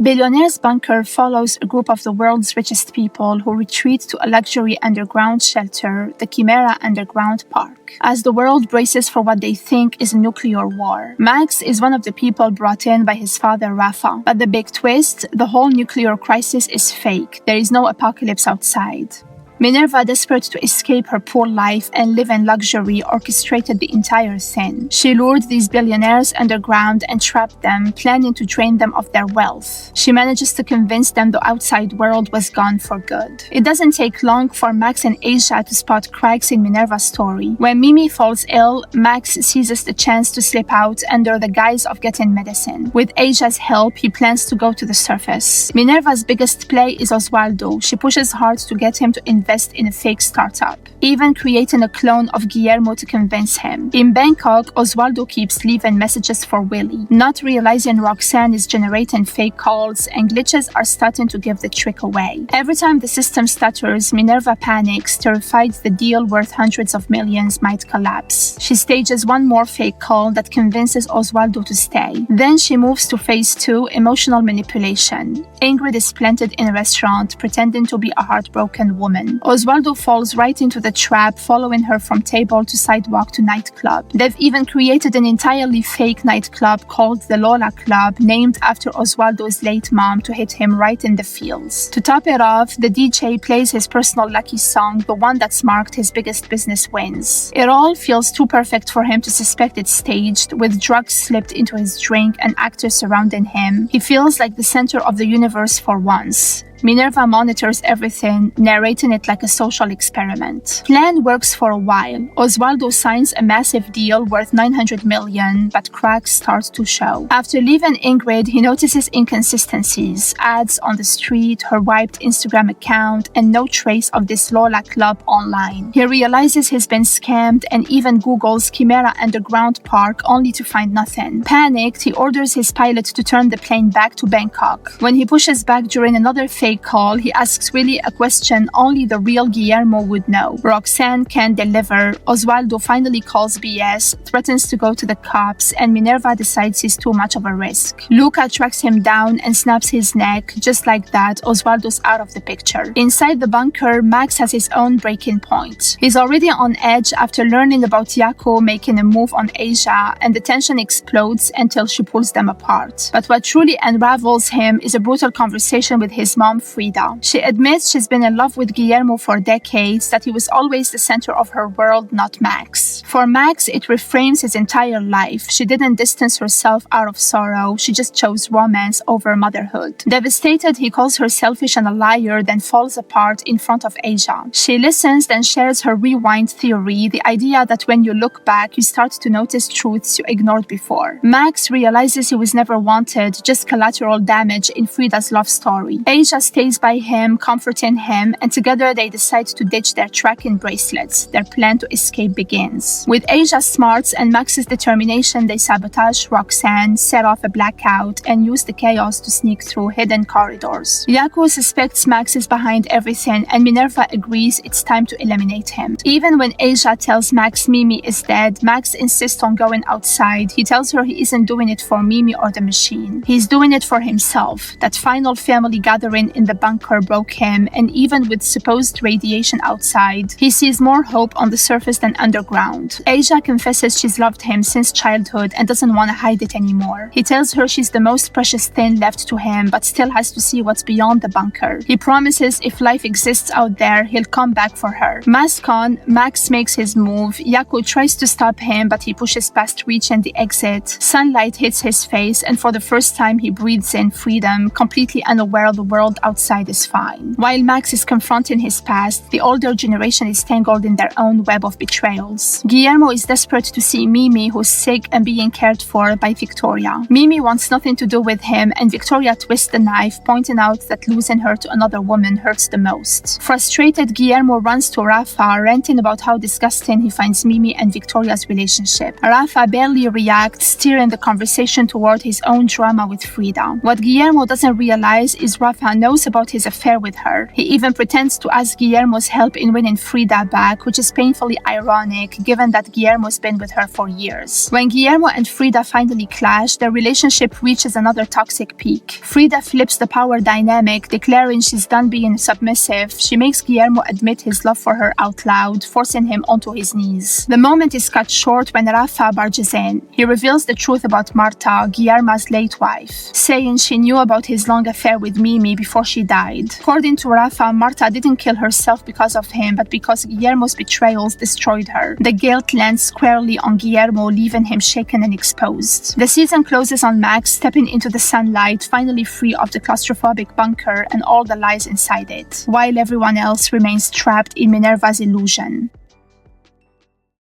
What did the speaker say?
Billionaires Bunker follows a group of the world's richest people who retreat to a luxury underground shelter, the Chimera Underground Park, as the world braces for what they think is a nuclear war. Max is one of the people brought in by his father Rafa, but the big twist, the whole nuclear crisis is fake. There is no apocalypse outside. Minerva, desperate to escape her poor life and live in luxury, orchestrated the entire thing. She lured these billionaires underground and trapped them, planning to drain them of their wealth. She manages to convince them the outside world was gone for good. It doesn't take long for Max and Asia to spot cracks in Minerva's story. When Mimi falls ill, Max seizes the chance to slip out under the guise of getting medicine. With Asia's help, he plans to go to the surface. Minerva's biggest play is Oswaldo. She pushes hard to get him to invest in a fake startup, even creating a clone of Guillermo to convince him. In Bangkok, Oswaldo keeps leaving messages for Willie, not realizing Roxanne is generating fake calls and glitches are starting to give the trick away. Every time the system stutters, Minerva panics, terrified the deal worth hundreds of millions might collapse. She stages one more fake call that convinces Oswaldo to stay. Then she moves to phase 2, emotional manipulation. Ingrid is planted in a restaurant, pretending to be a heartbroken woman. Oswaldo falls right into the trap, following her from table to sidewalk to nightclub. They've even created an entirely fake nightclub called the Lola Club, named after Oswaldo's late mom, to hit him right in the feels. To top it off, the DJ plays his personal lucky song, the one that's marked his biggest business wins. It all feels too perfect for him to suspect it's staged, with drugs slipped into his drink and actors surrounding him. He feels like the center of the universe for once. Minerva monitors everything, narrating it like a social experiment. Plan works for a while. Oswaldo signs a massive deal worth 900 million, but cracks start to show. After leaving Ingrid, he notices inconsistencies, ads on the street, her wiped Instagram account, and no trace of this Lola Club online. He realizes he's been scammed and even Googles Chimera Underground Park only to find nothing. Panicked, he orders his pilot to turn the plane back to Bangkok. When he pushes back during another fake call, he asks Willie a question only the real Guillermo would know. Roxanne can deliver. Oswaldo finally calls BS, threatens to go to the cops, and Minerva decides he's too much of a risk. Luca tracks him down and snaps his neck. Just like that, Oswaldo's out of the picture. Inside the bunker, Max has his own breaking point. He's already on edge after learning about Yako making a move on Asia, and the tension explodes until she pulls them apart. But what truly unravels him is a brutal conversation with his mom, Frida. She admits she's been in love with Guillermo for decades, that he was always the center of her world, not Max. For Max, it reframes his entire life. She didn't distance herself out of sorrow, she just chose romance over motherhood. Devastated, he calls her selfish and a liar, then falls apart in front of Asia. She listens, then shares her rewind theory, the idea that when you look back, you start to notice truths you ignored before. Max realizes he was never wanted, just collateral damage in Frida's love story. Asia stays by him, comforting him, and together they decide to ditch their tracking bracelets. Their plan to escape begins. With Asia's smarts and Max's determination, they sabotage Roxanne, set off a blackout, and use the chaos to sneak through hidden corridors. Yako suspects Max is behind everything, and Minerva agrees it's time to eliminate him. Even when Asia tells Max Mimi is dead, Max insists on going outside. He tells her he isn't doing it for Mimi or the machine. He's doing it for himself. That final family gathering in the bunker broke him, and even with supposed radiation outside, he sees more hope on the surface than underground. Asia confesses she's loved him since childhood and doesn't want to hide it anymore. He tells her she's the most precious thing left to him, but still has to see what's beyond the bunker. He promises if life exists out there, he'll come back for her. Mask on, Max makes his move. Yako tries to stop him, but he pushes past reaching the exit. Sunlight hits his face, and for the first time he breathes in freedom, completely unaware the world outside is fine. While Max is confronting his past, the older generation is tangled in their own web of betrayals. Guillermo is desperate to see Mimi, who's sick and being cared for by Victoria. Mimi wants nothing to do with him, and Victoria twists the knife, pointing out that losing her to another woman hurts the most. Frustrated, Guillermo runs to Rafa, ranting about how disgusting he finds Mimi and Victoria's relationship. Rafa barely reacts, steering the conversation toward his own drama with Frida. What Guillermo doesn't realize is Rafa knows knows about his affair with her. He even pretends to ask Guillermo's help in winning Frida back, which is painfully ironic given that Guillermo's been with her for years. When Guillermo and Frida finally clash, their relationship reaches another toxic peak. Frida flips the power dynamic, declaring she's done being submissive. She makes Guillermo admit his love for her out loud, forcing him onto his knees. The moment is cut short when Rafa barges in. He reveals the truth about Marta, Guillermo's late wife, saying she knew about his long affair with Mimi before she died. According to Rafa, Marta didn't kill herself because of him, but because Guillermo's betrayals destroyed her. The guilt lands squarely on Guillermo, leaving him shaken and exposed. The season closes on Max stepping into the sunlight, finally free of the claustrophobic bunker and all the lies inside it, while everyone else remains trapped in Minerva's illusion.